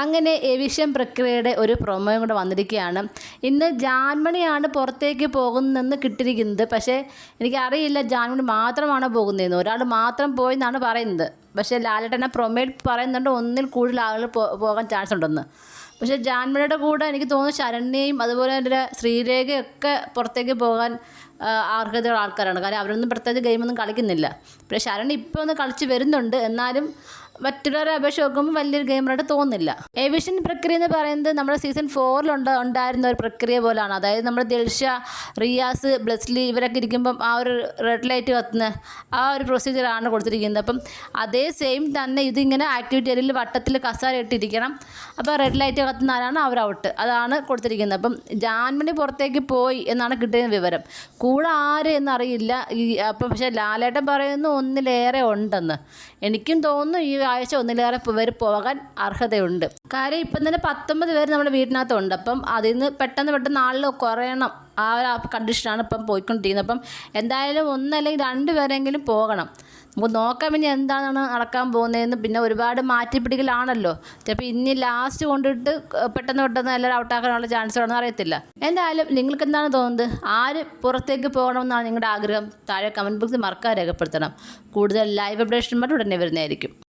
അങ്ങനെ എവിക്ഷൻ പ്രക്രിയയുടെ ഒരു പ്രൊമോയും കൂടെ വന്നിരിക്കുകയാണ്. ഇന്ന് ജാൻമണിയാണ് പുറത്തേക്ക് പോകുന്നതെന്ന് കിട്ടിയിരിക്കുന്നത്. പക്ഷേ എനിക്കറിയില്ല ജാൻമണി മാത്രമാണോ പോകുന്നതെന്ന്. ഒരാൾ മാത്രം പോയെന്നാണ് പറയുന്നത്. പക്ഷേ ലാലേട്ടനെ പ്രൊമോയിൽ പറയുന്നുണ്ട് ഒന്നിൽ കൂടുതൽ ആളുകൾ പോകാൻ ചാൻസ് ഉണ്ടെന്ന്. പക്ഷേ ജാൻമണിയുടെ കൂടെ എനിക്ക് തോന്നുന്നു ശരണ്യയും അതുപോലെ തന്നെ ശ്രീരേഖയൊക്കെ പുറത്തേക്ക് പോകാൻ അർഹതയുള്ള ആൾക്കാരാണ്. കാരണം അവരൊന്നും പ്രത്യേകിച്ച് ഗെയിമൊന്നും കളിക്കുന്നില്ല. പക്ഷേ ശരണ്യ ഇപ്പോൾ ഒന്ന് കളിച്ച് വരുന്നുണ്ട്. എന്നാലും മറ്റുള്ളവരെ അപേക്ഷ നോക്കുമ്പോൾ വലിയൊരു ഗെയിമറായിട്ട് തോന്നുന്നില്ല. എവിക്ഷൻ പ്രക്രിയ എന്ന് പറയുന്നത് നമ്മുടെ സീസൺ 4 ഉണ്ടായിരുന്ന ഒരു പ്രക്രിയ പോലെയാണ്. അതായത് നമ്മൾ ദിൽഷ, റിയാസ്, ബ്ലെസ്ലി ഇവരൊക്കെ ഇരിക്കുമ്പം ആ ഒരു റെഡ് ലൈറ്റ് കത്തുന്ന ആ ഒരു പ്രൊസീജിയറാണ് കൊടുത്തിരിക്കുന്നത്. അപ്പം അതേ സെയിം തന്നെ ഇതിങ്ങനെ ആക്ടിവിറ്റി ഏരിയയിൽ വട്ടത്തിൽ കസാര ഇട്ടിരിക്കണം. അപ്പോൾ റെഡ് ലൈറ്റ് കത്തുന്ന ആരാണ് അവർ ഔട്ട്, അതാണ് കൊടുത്തിരിക്കുന്നത്. അപ്പം ജാൻമണി പുറത്തേക്ക് പോയി എന്നാണ് കിട്ടിയ വിവരം. കൂടെ ആര് എന്നറിയില്ല. അപ്പം പക്ഷേ ലാലേട്ടൻ പറയുന്നു ഒന്നിലേറെ ഉണ്ടെന്ന്. എനിക്കും തോന്നുന്നു ഈ ആഴ്ച ഒന്നിലേറെ പേര് പോകാൻ അർഹതയുണ്ട്. കാര്യം ഇപ്പം തന്നെ 19 പേര് നമ്മുടെ വീട്ടിനകത്തുണ്ട്. അപ്പം അതിൽ നിന്ന് പെട്ടെന്ന് ആളിൽ കുറയണം. ആ ഒരു കണ്ടീഷനാണ് ഇപ്പം പോയിക്കൊണ്ടിരിക്കുന്നത്. അപ്പം എന്തായാലും ഒന്നല്ലെങ്കിൽ 2 പേരെങ്കിലും പോകണം. നമുക്ക് നോക്കാം ഇനി എന്താണ് നടക്കാൻ പോകുന്നതെന്ന്. പിന്നെ ഒരുപാട് മാറ്റിപ്പിടിക്കലാണല്ലോ. ചിലപ്പോൾ ഇനി ലാസ്റ്റ് കൊണ്ടിട്ട് പെട്ടെന്ന് എല്ലാവരും ഔട്ടാക്കാനുള്ള ചാൻസ് ഉണ്ടെന്ന് അറിയത്തില്ല. എന്തായാലും നിങ്ങൾക്ക് എന്താണ് തോന്നുന്നത്? ആര് പുറത്തേക്ക് പോകണമെന്നാണ് നിങ്ങളുടെ ആഗ്രഹം? താഴെ കമൻറ്റ് ബോക്സിൽ മറക്കാതെ രേഖപ്പെടുത്തണം. കൂടുതൽ ലൈവ് അപ്ഡേഷനുമായിട്ട് ഉടനെ വരുന്നതായിരിക്കും.